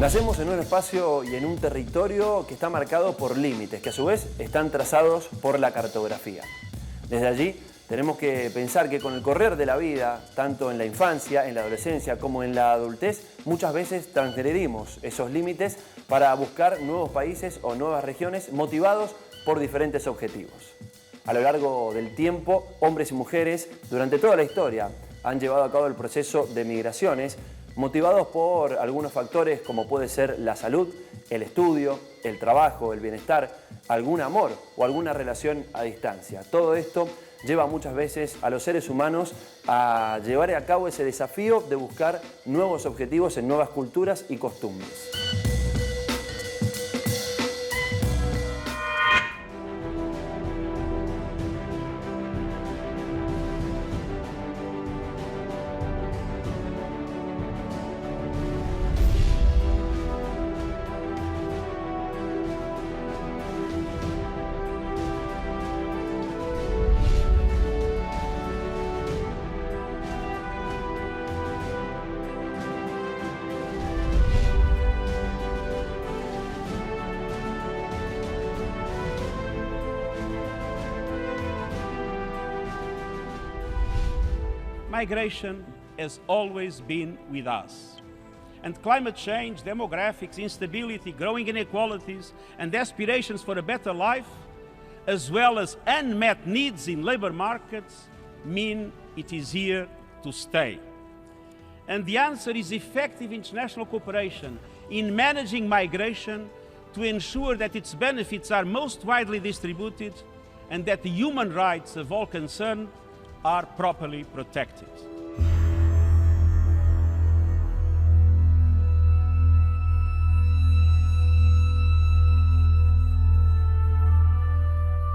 Nacemos en un espacio y en un territorio que está marcado por límites, que a su vez están trazados por la cartografía. Desde allí tenemos que pensar que con el correr de la vida, tanto en la infancia, en la adolescencia como en la adultez, muchas veces transgredimos esos límites para buscar nuevos países o nuevas regiones motivados por diferentes objetivos. A lo largo del tiempo, hombres y mujeres, durante toda la historia, han llevado a cabo el proceso de migraciones motivados por algunos factores como puede ser la salud, el estudio, el trabajo, el bienestar, algún amor o alguna relación a distancia. Todo esto lleva muchas veces a los seres humanos a llevar a cabo ese desafío de buscar nuevos objetivos en nuevas culturas y costumbres. Migration has always been with us. And climate change, demographics, instability, growing inequalities, and aspirations for a better life, as well as unmet needs in labor markets, mean it is here to stay. And the answer is effective international cooperation in managing migration to ensure that its benefits are most widely distributed and that the human rights of all concerned are properly protected.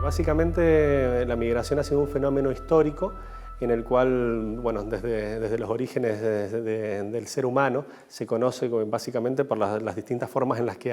Básicamente la migración ha sido un fenómeno histórico en el cual, bueno, desde los orígenes del ser humano se conoce básicamente por las distintas formas en las que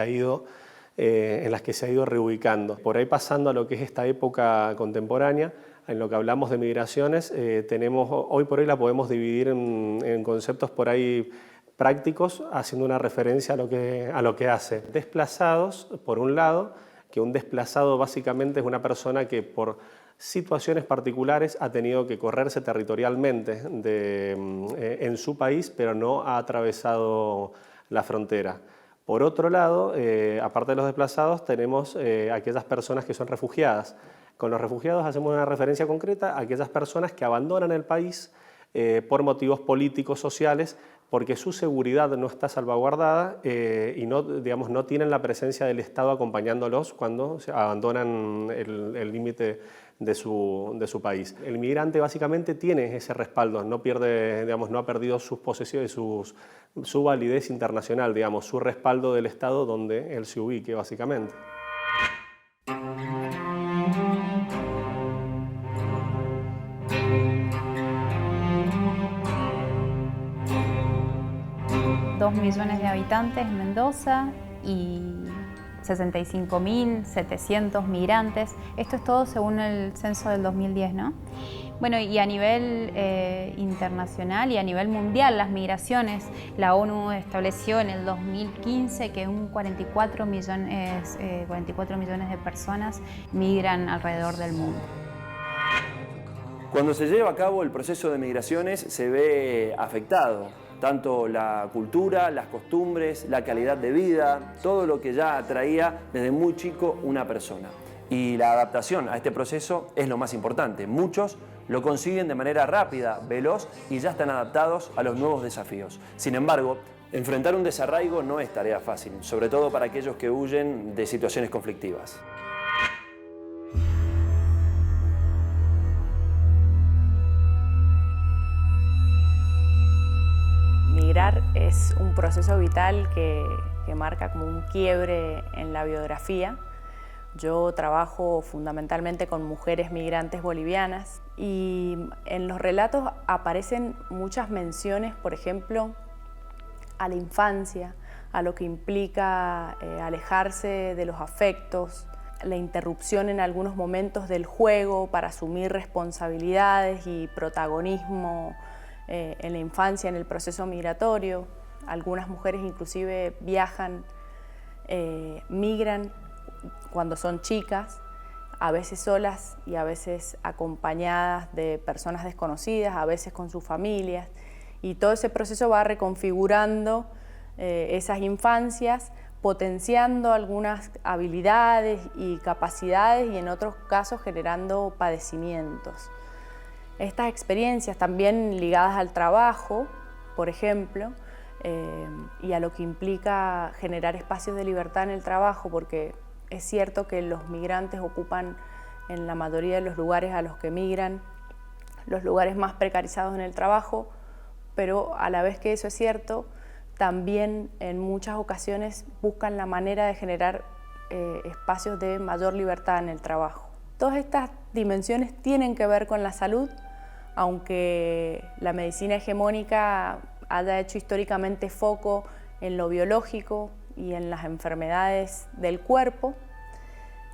se ha ido reubicando. Por ahí pasando a lo que es esta época contemporánea, en lo que hablamos de migraciones, hoy por hoy la podemos dividir en conceptos por ahí prácticos, haciendo una referencia a lo que hace. Desplazados, por un lado, que un desplazado básicamente es una persona que por situaciones particulares ha tenido que correrse territorialmente en su país, pero no ha atravesado la frontera. Por otro lado, aparte de los desplazados, tenemos aquellas personas que son refugiadas. Con los refugiados hacemos una referencia concreta a aquellas personas que abandonan el país por motivos políticos, sociales, porque su seguridad no está salvaguardada y no tienen la presencia del Estado acompañándolos cuando abandonan el límite de su país. El migrante básicamente tiene ese respaldo, no ha perdido sus posesiones, su validez internacional, su respaldo del Estado donde él se ubique básicamente. Dos millones de habitantes en Mendoza y 65.700 migrantes. Esto es todo según el censo del 2010, ¿no? Bueno, y a nivel internacional y a nivel mundial, las migraciones, la ONU estableció en el 2015 que 44 millones de personas migran alrededor del mundo. Cuando se lleva a cabo el proceso de migraciones se ve afectado tanto la cultura, las costumbres, la calidad de vida, todo lo que ya traía desde muy chico una persona. Y la adaptación a este proceso es lo más importante. Muchos lo consiguen de manera rápida, veloz y ya están adaptados a los nuevos desafíos. Sin embargo, enfrentar un desarraigo no es tarea fácil, sobre todo para aquellos que huyen de situaciones conflictivas. Migrar es un proceso vital que marca como un quiebre en la biografía. Yo trabajo fundamentalmente con mujeres migrantes bolivianas y en los relatos aparecen muchas menciones, por ejemplo, a la infancia, a lo que implica alejarse de los afectos, la interrupción en algunos momentos del juego para asumir responsabilidades y protagonismo en la infancia, en el proceso migratorio. Algunas mujeres inclusive viajan, migran cuando son chicas, a veces solas y a veces acompañadas de personas desconocidas, a veces con sus familias. Y todo ese proceso va reconfigurando esas infancias, potenciando algunas habilidades y capacidades y en otros casos generando padecimientos. Estas experiencias también ligadas al trabajo, por ejemplo, y a lo que implica generar espacios de libertad en el trabajo, porque es cierto que los migrantes ocupan en la mayoría de los lugares a los que migran los lugares más precarizados en el trabajo, pero a la vez que eso es cierto, también en muchas ocasiones buscan la manera de generar espacios de mayor libertad en el trabajo. Todas estas dimensiones tienen que ver con la salud, aunque la medicina hegemónica haya hecho históricamente foco en lo biológico y en las enfermedades del cuerpo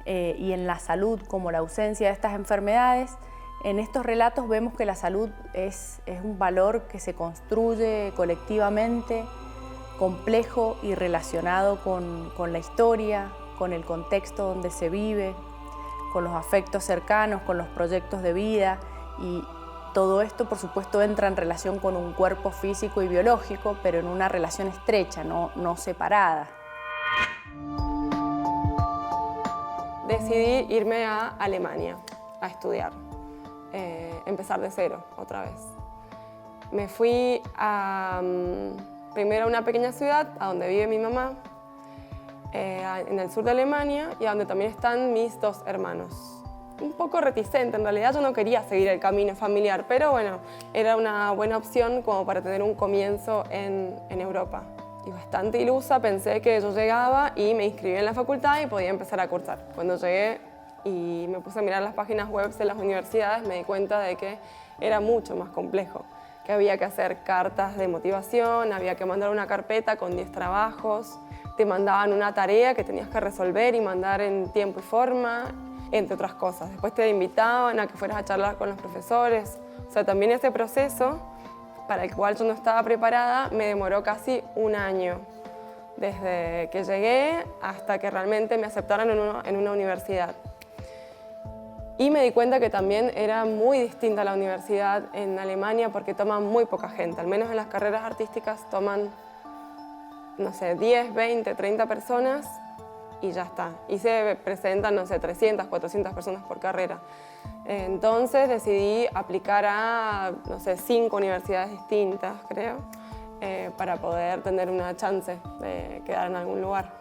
y en la salud como la ausencia de estas enfermedades. En estos relatos vemos que la salud es un valor que se construye colectivamente, complejo y relacionado con la historia, con el contexto donde se vive, con los afectos cercanos, con los proyectos de vida, y todo esto, por supuesto, entra en relación con un cuerpo físico y biológico, pero en una relación estrecha, no separada. Decidí irme a Alemania a estudiar, empezar de cero otra vez. Me fui primero a una pequeña ciudad, a donde vive mi mamá, en el sur de Alemania, y a donde también están mis dos hermanos. Un poco reticente, en realidad yo no quería seguir el camino familiar, pero bueno, era una buena opción como para tener un comienzo en Europa. Y bastante ilusa, pensé que yo llegaba y me inscribí en la facultad y podía empezar a cursar. Cuando llegué y me puse a mirar las páginas web de las universidades, me di cuenta de que era mucho más complejo, que había que hacer cartas de motivación, había que mandar una carpeta con 10 trabajos, te mandaban una tarea que tenías que resolver y mandar en tiempo y forma, entre otras cosas. Después te invitaban a que fueras a charlar con los profesores. O sea, también ese proceso, para el cual yo no estaba preparada, me demoró casi un año. Desde que llegué hasta que realmente me aceptaron en una universidad. Y me di cuenta que también era muy distinta la universidad en Alemania porque toman muy poca gente. Al menos en las carreras artísticas toman, no sé, 10, 20, 30 personas y ya está. Y se presentan, no sé, 300, 400 personas por carrera. Entonces decidí aplicar a, no sé, 5 universidades distintas, creo, para poder tener una chance de quedar en algún lugar.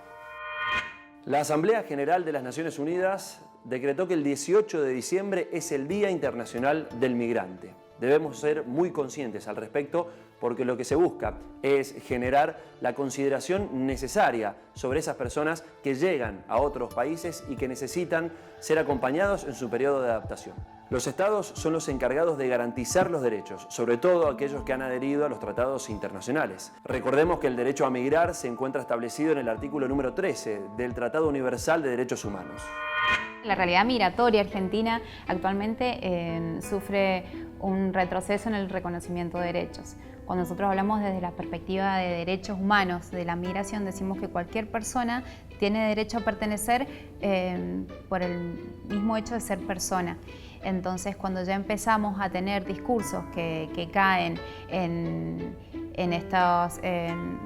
La Asamblea General de las Naciones Unidas decretó que el 18 de diciembre es el Día Internacional del Migrante. Debemos ser muy conscientes al respecto porque lo que se busca es generar la consideración necesaria sobre esas personas que llegan a otros países y que necesitan ser acompañados en su periodo de adaptación. Los estados son los encargados de garantizar los derechos, sobre todo aquellos que han adherido a los tratados internacionales. Recordemos que el derecho a migrar se encuentra establecido en el artículo número 13 del Tratado Universal de Derechos Humanos. La realidad migratoria argentina actualmente sufre un retroceso en el reconocimiento de derechos. Cuando nosotros hablamos desde la perspectiva de derechos humanos de la migración, decimos que cualquier persona tiene derecho a pertenecer por el mismo hecho de ser persona. Entonces, cuando ya empezamos a tener discursos que caen en estos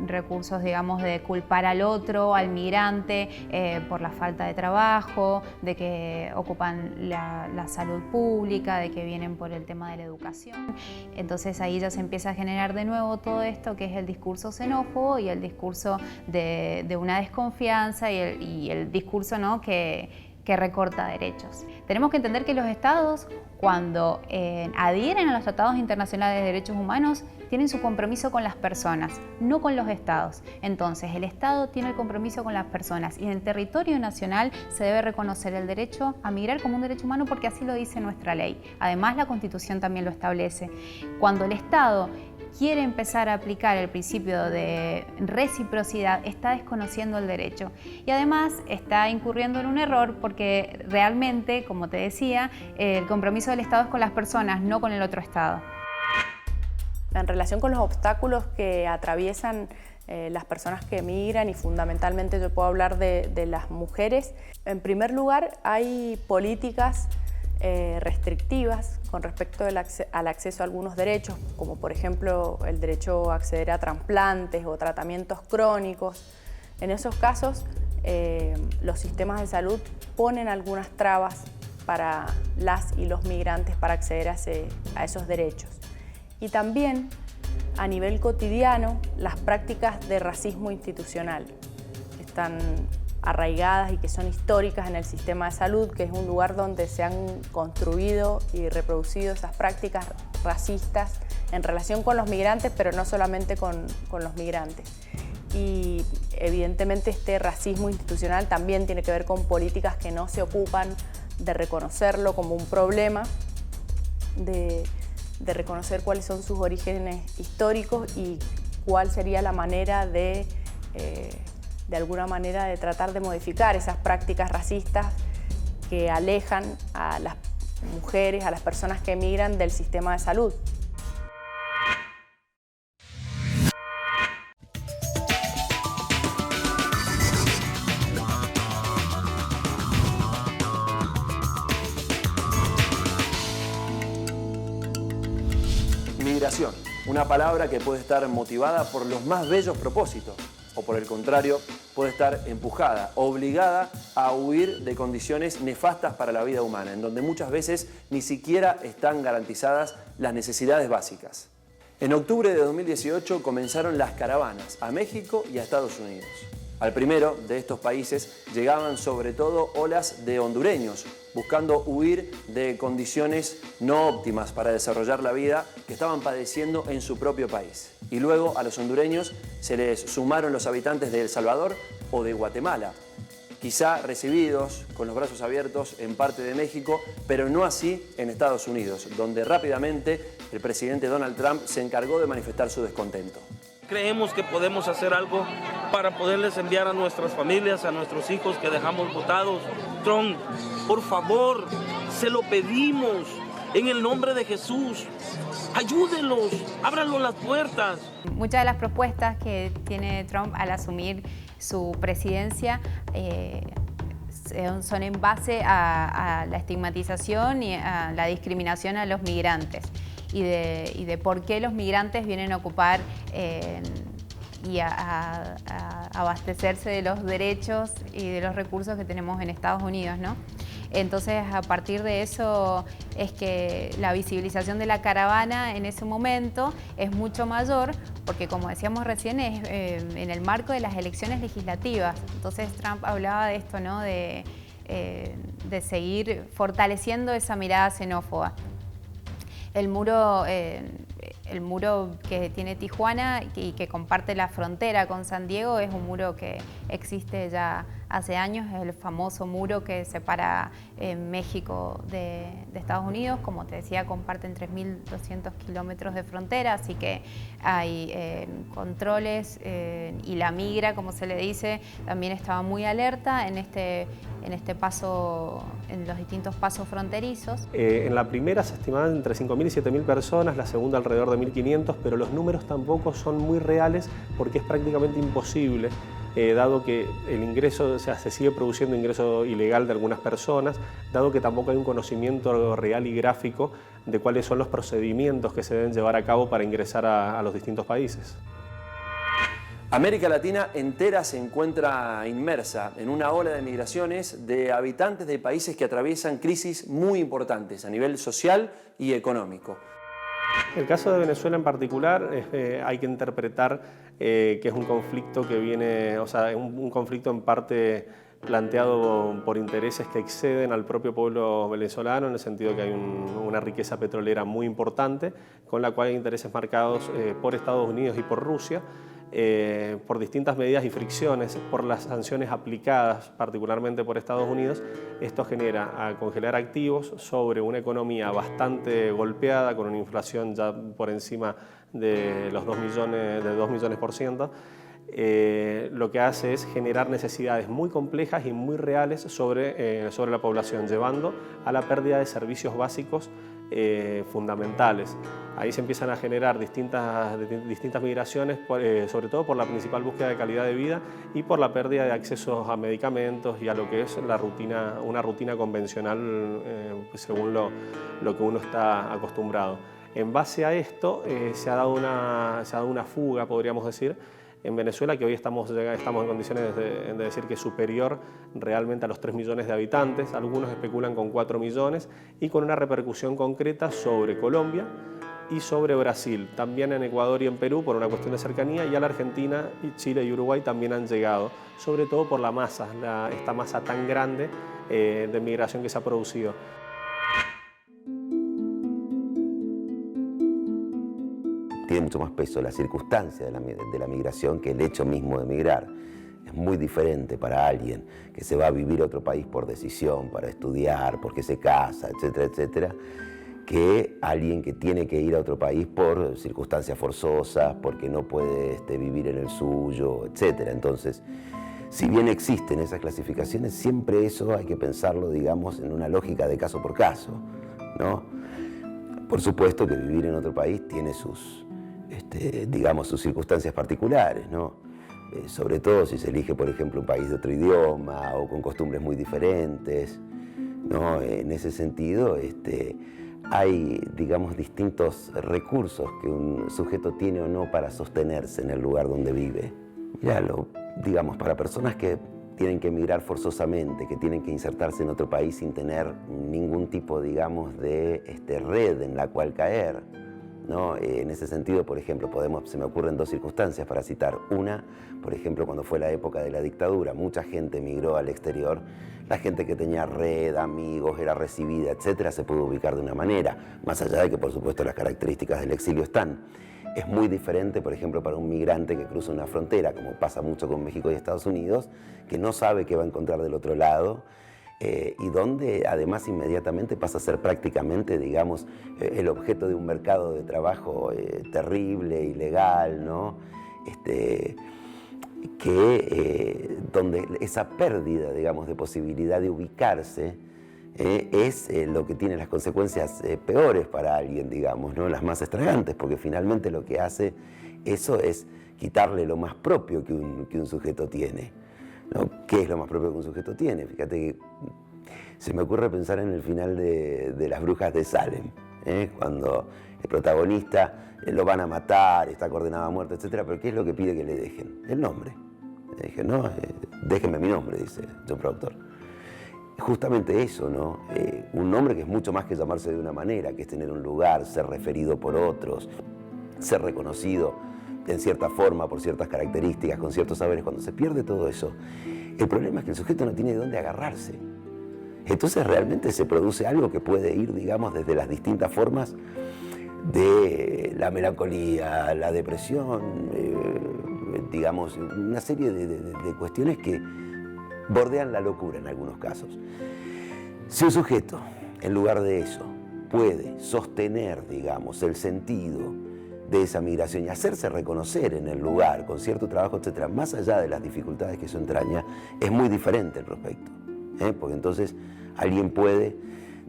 recursos, digamos, de culpar al otro, al migrante, por la falta de trabajo, de que ocupan la salud pública, de que vienen por el tema de la educación. Entonces ahí ya se empieza a generar de nuevo todo esto que es el discurso xenófobo y el discurso de una desconfianza y el discurso, ¿no?, que recorta derechos. Tenemos que entender que los estados, cuando adhieren a los tratados internacionales de derechos humanos, tienen su compromiso con las personas, no con los estados. Entonces, el estado tiene el compromiso con las personas y en el territorio nacional se debe reconocer el derecho a migrar como un derecho humano porque así lo dice nuestra ley. Además, la Constitución también lo establece. Cuando el estado quiere empezar a aplicar el principio de reciprocidad, está desconociendo el derecho y además está incurriendo en un error porque realmente, como te decía, el compromiso del Estado es con las personas, no con el otro Estado. En relación con los obstáculos que atraviesan las personas que emigran, y fundamentalmente yo puedo hablar de las mujeres, en primer lugar hay políticas restrictivas con respecto al acceso a algunos derechos, como por ejemplo el derecho a acceder a trasplantes o tratamientos crónicos. En esos casos, los sistemas de salud ponen algunas trabas para las y los migrantes para acceder a esos derechos. Y también, a nivel cotidiano, las prácticas de racismo institucional que están arraigadas y que son históricas en el sistema de salud, que es un lugar donde se han construido y reproducido esas prácticas racistas en relación con los migrantes, pero no solamente con los migrantes. Y evidentemente este racismo institucional también tiene que ver con políticas que no se ocupan de reconocerlo como un problema, de reconocer cuáles son sus orígenes históricos y cuál sería la manera de alguna manera de tratar de modificar esas prácticas racistas que alejan a las mujeres, a las personas que emigran del sistema de salud. Migración, una palabra que puede estar motivada por los más bellos propósitos, o por el contrario, puede estar empujada, obligada a huir de condiciones nefastas para la vida humana, en donde muchas veces ni siquiera están garantizadas las necesidades básicas. En octubre de 2018 comenzaron las caravanas a México y a Estados Unidos. Al primero de estos países llegaban sobre todo olas de hondureños, buscando huir de condiciones no óptimas para desarrollar la vida que estaban padeciendo en su propio país. Y luego a los hondureños se les sumaron los habitantes de El Salvador o de Guatemala, quizá recibidos con los brazos abiertos en parte de México, pero no así en Estados Unidos, donde rápidamente el presidente Donald Trump se encargó de manifestar su descontento. Creemos que podemos hacer algo para poderles enviar a nuestras familias, a nuestros hijos que dejamos botados. Trump, por favor, se lo pedimos en el nombre de Jesús. Ayúdenlos, ábranlos las puertas. Muchas de las propuestas que tiene Trump al asumir su presidencia son en base a la estigmatización y a la discriminación a los migrantes. Y de por qué los migrantes vienen a ocupar y a abastecerse de los derechos y de los recursos que tenemos en Estados Unidos, ¿no? Entonces, a partir de eso es que la visibilización de la caravana en ese momento es mucho mayor, porque como decíamos recién, es en el marco de las elecciones legislativas. Entonces, Trump hablaba de esto, ¿no? De seguir fortaleciendo esa mirada xenófoba. El muro que tiene Tijuana y que comparte la frontera con San Diego es un muro que existe ya hace años, es el famoso muro que separa México de Estados Unidos. Como te decía, comparten 3.200 kilómetros de frontera, así que hay controles y la migra, como se le dice, también estaba muy alerta en este paso, en los distintos pasos fronterizos. En la primera se estimaban entre 5.000 y 7.000 personas, la segunda alrededor de 1.500, pero los números tampoco son muy reales porque es prácticamente imposible, dado que el ingreso, o sea, se sigue produciendo ingreso ilegal de algunas personas, dado que tampoco hay un conocimiento real y gráfico de cuáles son los procedimientos que se deben llevar a cabo para ingresar a los distintos países. América Latina entera se encuentra inmersa en una ola de migraciones de habitantes de países que atraviesan crisis muy importantes a nivel social y económico. El caso de Venezuela en particular, hay que interpretar que es un conflicto que viene, o sea, un conflicto en parte planteado por intereses que exceden al propio pueblo venezolano, en el sentido que hay una riqueza petrolera muy importante, con la cual hay intereses marcados por Estados Unidos y por Rusia, por distintas medidas y fricciones, por las sanciones aplicadas particularmente por Estados Unidos. Esto genera a congelar activos sobre una economía bastante golpeada, con una inflación ya por encima de los 2 millones, lo que hace es generar necesidades muy complejas y muy reales sobre la población, llevando a la pérdida de servicios básicos fundamentales. Ahí se empiezan a generar distintas migraciones, sobre todo por la principal búsqueda de calidad de vida y por la pérdida de accesos a medicamentos y a lo que es una rutina convencional según lo que uno está acostumbrado. En base a esto se ha dado una fuga, podríamos decir, en Venezuela, que hoy estamos en condiciones de decir que es superior realmente a los 3 millones de habitantes. Algunos especulan con 4 millones y con una repercusión concreta sobre Colombia y sobre Brasil, también en Ecuador y en Perú por una cuestión de cercanía, y a la Argentina, y Chile y Uruguay también han llegado, sobre todo por la masa, esta masa tan grande de migración que se ha producido. Tiene mucho más peso la circunstancia de la migración que el hecho mismo de migrar. Es muy diferente para alguien que se va a vivir a otro país por decisión, para estudiar, porque se casa, etcétera, etcétera, que alguien que tiene que ir a otro país por circunstancias forzosas, porque no puede vivir en el suyo, etcétera. Entonces, si bien existen esas clasificaciones, siempre eso hay que pensarlo, digamos, en una lógica de caso por caso, ¿no? Por supuesto que vivir en otro país tiene sus, digamos, sus circunstancias particulares, ¿no? Sobre todo si se elige, por ejemplo, un país de otro idioma o con costumbres muy diferentes, ¿no? En ese sentido, hay, digamos, distintos recursos que un sujeto tiene o no para sostenerse en el lugar donde vive. Ya digamos, para personas que tienen que emigrar forzosamente, que tienen que insertarse en otro país sin tener ningún tipo, digamos, de red en la cual caer, ¿no? En ese sentido, por ejemplo, se me ocurren 2 circunstancias para citar. Una, por ejemplo, cuando fue la época de la dictadura, mucha gente emigró al exterior. La gente que tenía red, amigos, era recibida, etcétera, se pudo ubicar de una manera, más allá de que, por supuesto, las características del exilio están. Es muy diferente, por ejemplo, para un migrante que cruza una frontera, como pasa mucho con México y Estados Unidos, que no sabe qué va a encontrar del otro lado, y donde además inmediatamente pasa a ser prácticamente, digamos, el objeto de un mercado de trabajo terrible, ilegal, ¿no? Donde esa pérdida, digamos, de posibilidad de ubicarse es lo que tiene las consecuencias peores para alguien, digamos, ¿no? Las más extravagantes, porque finalmente lo que hace eso es quitarle lo más propio que un sujeto tiene, ¿no? ¿Qué es lo más propio que un sujeto tiene? Fíjate que se me ocurre pensar en el final de Las Brujas de Salem, cuando el protagonista lo van a matar, está condenado a muerte, etcétera, pero ¿qué es lo que pide que le dejen? El nombre. Le dije, no, déjenme mi nombre, dice John Proctor. Justamente eso, ¿no? Un nombre que es mucho más que llamarse de una manera, que es tener un lugar, ser referido por otros, ser reconocido en cierta forma, por ciertas características, con ciertos saberes. Cuando se pierde todo eso, el problema es que el sujeto no tiene de dónde agarrarse. Entonces realmente se produce algo que puede ir, digamos, desde las distintas formas de la melancolía, la depresión, digamos, una serie de cuestiones que bordean la locura en algunos casos. Si un sujeto, en lugar de eso, puede sostener, digamos, el sentido de esa migración y hacerse reconocer en el lugar con cierto trabajo, etcétera, más allá de las dificultades que eso entraña, es muy diferente el prospecto, porque entonces alguien puede,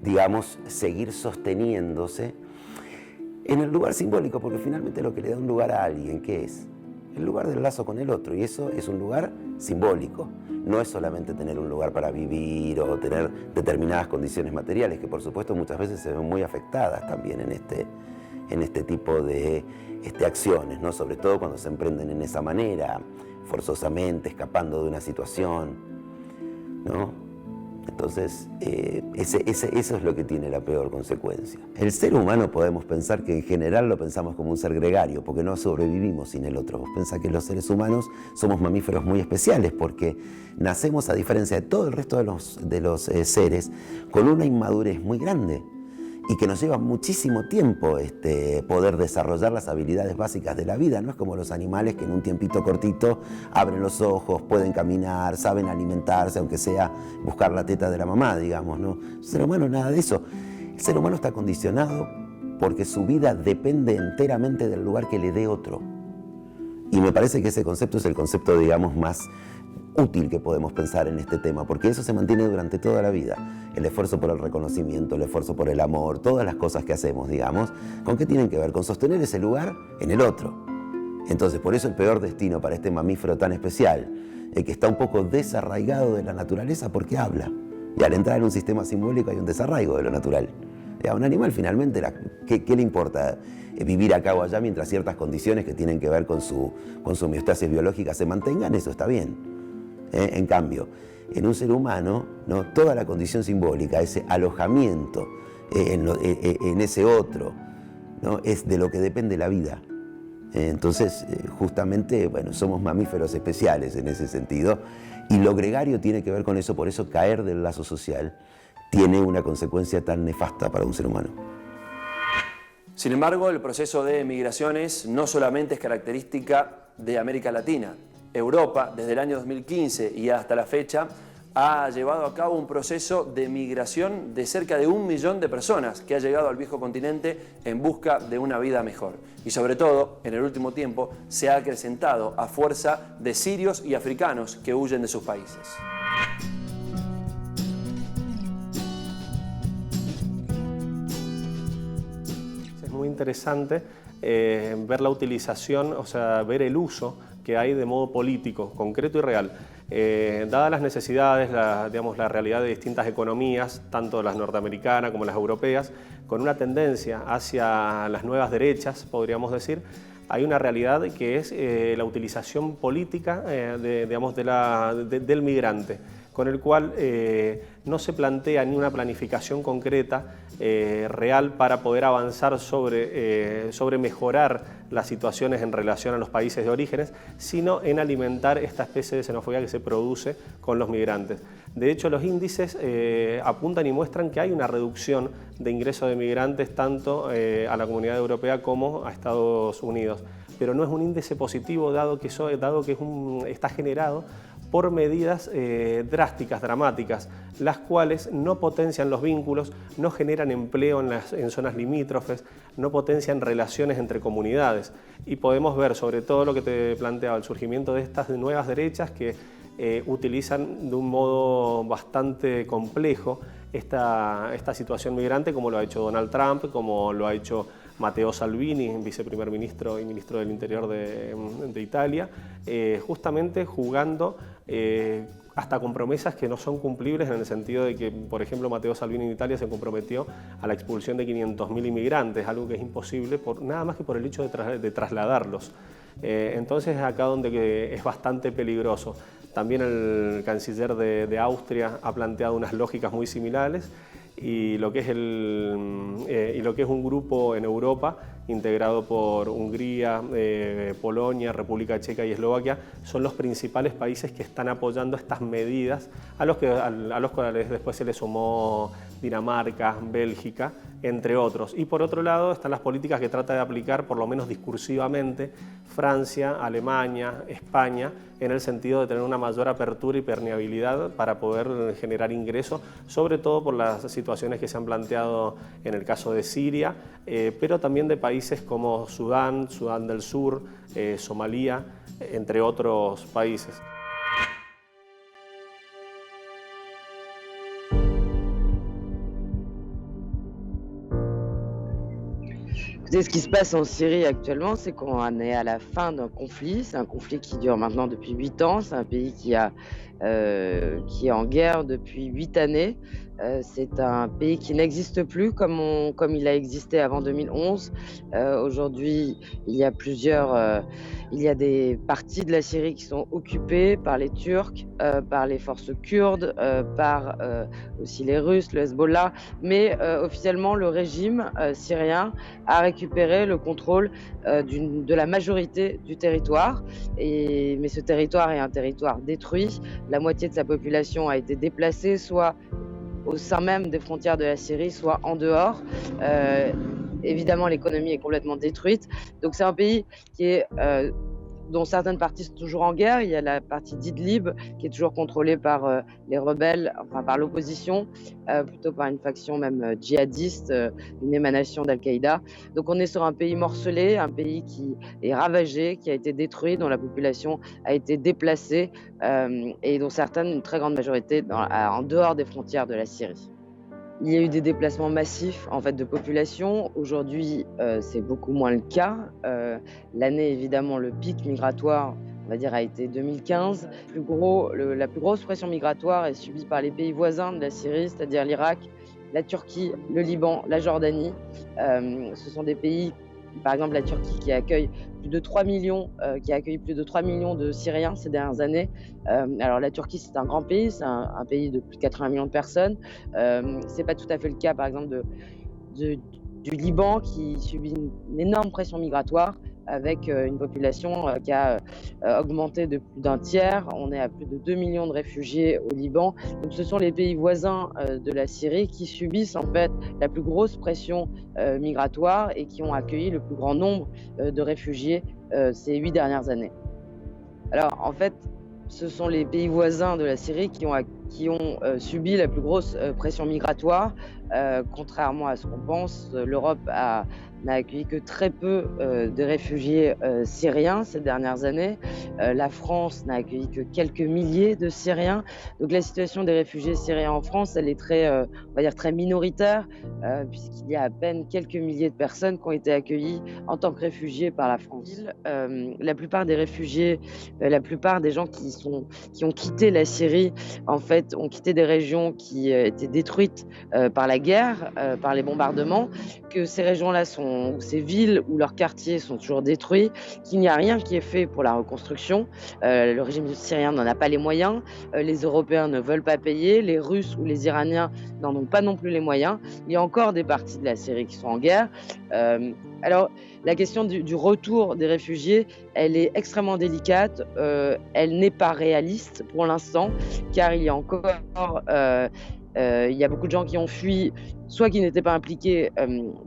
digamos, seguir sosteniéndose en el lugar simbólico, porque finalmente lo que le da un lugar a alguien, ¿qué es? El lugar del lazo con el otro, y eso es un lugar simbólico. No es solamente tener un lugar para vivir o tener determinadas condiciones materiales, que por supuesto muchas veces se ven muy afectadas también en este tipo de acciones, ¿no? Sobre todo cuando se emprenden en esa manera, forzosamente, escapando de una situación, ¿no? Entonces, eso es lo que tiene la peor consecuencia. El ser humano podemos pensar que en general lo pensamos como un ser gregario, porque no sobrevivimos sin el otro. Vos pensás que los seres humanos somos mamíferos muy especiales, porque nacemos, a diferencia de todo el resto de los seres, con una inmadurez muy grande y que nos lleva muchísimo tiempo poder desarrollar las habilidades básicas de la vida. No es como los animales que en un tiempito cortito abren los ojos, pueden caminar, saben alimentarse, aunque sea buscar la teta de la mamá, digamos, ¿no? El ser humano nada de eso. El ser humano está condicionado porque su vida depende enteramente del lugar que le dé otro. Y me parece que ese concepto es el concepto, digamos, más útil que podemos pensar en este tema, porque eso se mantiene durante toda la vida. El esfuerzo por el reconocimiento, el esfuerzo por el amor, todas las cosas que hacemos, digamos, ¿con qué tienen que ver? Con sostener ese lugar en el otro. Entonces, por eso el peor destino para este mamífero tan especial, que está un poco desarraigado de la naturaleza porque habla. Y al entrar en un sistema simbólico hay un desarraigo de lo natural. A un animal finalmente, ¿qué le importa vivir acá o allá mientras ciertas condiciones que tienen que ver con su homeostasis biológica se mantengan? Eso está bien. En cambio, en un ser humano, ¿no? Toda la condición simbólica, ese alojamiento en ese otro, ¿no? Es de lo que depende la vida. Entonces, justamente, bueno, somos mamíferos especiales en ese sentido, y lo gregario tiene que ver con eso. Por eso caer del lazo social tiene una consecuencia tan nefasta para un ser humano. Sin embargo, el proceso de migraciones no solamente es característica de América Latina. Europa, desde el año 2015 y hasta la fecha, ha llevado a cabo un proceso de migración de cerca de 1 millón de personas que ha llegado al viejo continente en busca de una vida mejor. Y sobre todo, en el último tiempo, se ha acrecentado a fuerza de sirios y africanos que huyen de sus países. Es muy interesante ver la utilización, o sea, ver el uso que hay de modo político, concreto y real. Dadas las necesidades, la realidad de distintas economías, tanto las norteamericanas como las europeas, con una tendencia hacia las nuevas derechas, podríamos decir, hay una realidad que es la utilización política del migrante, con el cual no se plantea ni una planificación concreta real para poder avanzar sobre mejorar las situaciones en relación a los países de orígenes, sino en alimentar esta especie de xenofobia que se produce con los migrantes. De hecho, los índices apuntan y muestran que hay una reducción de ingreso de migrantes tanto a la comunidad europea como a Estados Unidos, pero no es un índice positivo dado que está generado por medidas drásticas, dramáticas, las cuales no potencian los vínculos, no generan empleo en zonas limítrofes, no potencian relaciones entre comunidades. Y podemos ver, sobre todo lo que te planteaba, el surgimiento de estas nuevas derechas que utilizan de un modo bastante complejo esta situación migrante, como lo ha hecho Donald Trump, como lo ha hecho Matteo Salvini, viceprimer ministro y ministro del Interior de Italia, justamente jugando hasta con promesas que no son cumplibles, en el sentido de que, por ejemplo, Matteo Salvini en Italia se comprometió a la expulsión de 500.000 inmigrantes, algo que es imposible nada más que por el hecho de trasladarlos. Entonces, acá donde es bastante peligroso. También el canciller de Austria ha planteado unas lógicas muy similares, y lo que es un grupo en Europa integrado por Hungría, Polonia, República Checa y Eslovaquia son los principales países que están apoyando estas medidas, a los cuales después se le sumó Dinamarca, Bélgica, entre otros. Y por otro lado están las políticas que trata de aplicar, por lo menos discursivamente, Francia, Alemania, España, en el sentido de tener una mayor apertura y permeabilidad para poder generar ingresos, sobre todo por las situaciones que se han planteado en el caso de Siria, pero también de países como Sudán, Sudán del Sur, Somalia, entre otros países. Écoutez, ce qui se passe en Syrie actuellement, c'est qu'on est à la fin d'un conflit. C'est un conflit qui dure maintenant depuis 8 ans. C'est un pays qui est en guerre depuis 8 années. C'est un pays qui n'existe plus comme il a existé avant 2011. Aujourd'hui, il y a des parties de la Syrie qui sont occupées par les Turcs, par les forces kurdes, par aussi les Russes, le Hezbollah. Mais officiellement, le régime syrien a récupéré le contrôle de la majorité du territoire. Mais ce territoire est un territoire détruit. La moitié de sa population a été déplacée, soit au sein même des frontières de la Syrie, soit en dehors. Évidemment, l'économie est complètement détruite. Donc c'est un pays qui est dont certaines parties sont toujours en guerre. Il y a la partie d'Idlib qui est toujours contrôlée par les rebelles, enfin par l'opposition, plutôt par une faction même djihadiste, une émanation d'Al-Qaïda. Donc on est sur un pays morcelé, un pays qui est ravagé, qui a été détruit, dont la population a été déplacée et dont certaines, une très grande majorité, en dehors des frontières de la Syrie. Il y a eu des déplacements massifs en fait, de population. Aujourd'hui, c'est beaucoup moins le cas. L'année, évidemment, le pic migratoire, on va dire, a été 2015. La plus grosse pression migratoire est subie par les pays voisins de la Syrie, c'est-à-dire l'Irak, la Turquie, le Liban, la Jordanie. Ce sont des pays, par exemple la Turquie, qui accueille plus de 3 millions, qui a accueilli plus de 3 millions de Syriens ces dernières années. Alors la Turquie, c'est un grand pays, c'est un pays de plus de 80 millions de personnes. C'est pas tout à fait le cas, par exemple, du Liban, qui subit une énorme pression migratoire, avec une population qui a augmenté de plus d'un tiers. On est à plus de 2 millions de réfugiés au Liban. Donc ce sont les pays voisins de la Syrie qui subissent en fait la plus grosse pression migratoire et qui ont accueilli le plus grand nombre de réfugiés ces 8 dernières années. Alors en fait, ce sont les pays voisins de la Syrie qui ont subi la plus grosse pression migratoire. Contrairement à ce qu'on pense, l'Europe n'a accueilli que très peu de réfugiés syriens ces dernières années. La France n'a accueilli que quelques milliers de Syriens. Donc la situation des réfugiés syriens en France, elle est très, on va dire très minoritaire, puisqu'il y a à peine quelques milliers de personnes qui ont été accueillies en tant que réfugiés par la France. La plupart des réfugiés, la plupart des gens qui ont quitté la Syrie, en fait, ont quitté des régions qui étaient détruites par la guerre, par les bombardements, que ces régions-là ou ces villes ou leurs quartiers sont toujours détruits, qu'il n'y a rien qui est fait pour la reconstruction. Le régime syrien n'en a pas les moyens, les Européens ne veulent pas payer, les Russes ou les Iraniens n'en ont pas non plus les moyens. Il y a encore des parties de la Syrie qui sont en guerre. Alors, la question du retour des réfugiés, elle est extrêmement délicate. Elle n'est pas réaliste pour l'instant, car il y a encore... il y a beaucoup de gens qui ont fui, soit qui n'étaient pas impliqués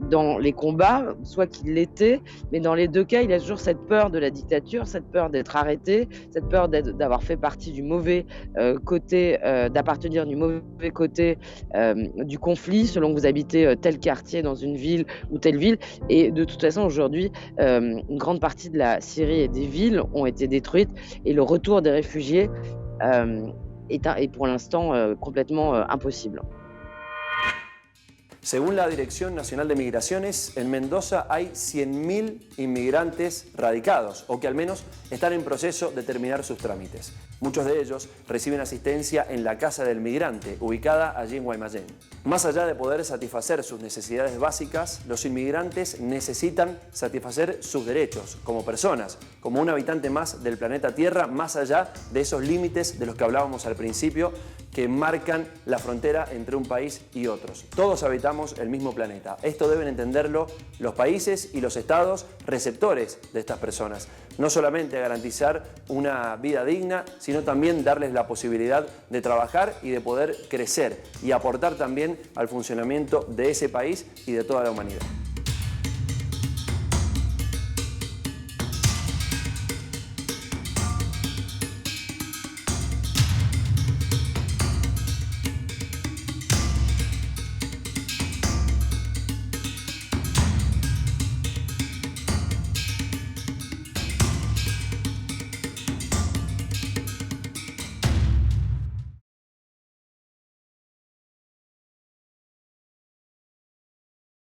dans les combats, soit qui l'étaient. Mais dans les deux cas, il y a toujours cette peur de la dictature, cette peur d'être arrêté, cette peur d'avoir fait partie du mauvais côté, d'appartenir du mauvais côté du conflit, selon que vous habitez tel quartier dans une ville ou telle ville. Et de toute façon, aujourd'hui, une grande partie de la Syrie et des villes ont été détruites. Et le retour des réfugiés est pour l'instant complètement imposible. Según la Dirección Nacional de Migraciones, en Mendoza hay 100.000 inmigrantes radicados o que al menos están en proceso de terminar sus trámites. Muchos de ellos reciben asistencia en la Casa del Migrante, ubicada allí en Guaymallén. Más allá de poder satisfacer sus necesidades básicas, los inmigrantes necesitan satisfacer sus derechos como personas, como un habitante más del planeta Tierra, más allá de esos límites de los que hablábamos al principio, que marcan la frontera entre un país y otros. Todos habitamos el mismo planeta. Esto deben entenderlo los países y los estados receptores de estas personas. No solamente garantizar una vida digna, sino también darles la posibilidad de trabajar y de poder crecer y aportar también al funcionamiento de ese país y de toda la humanidad.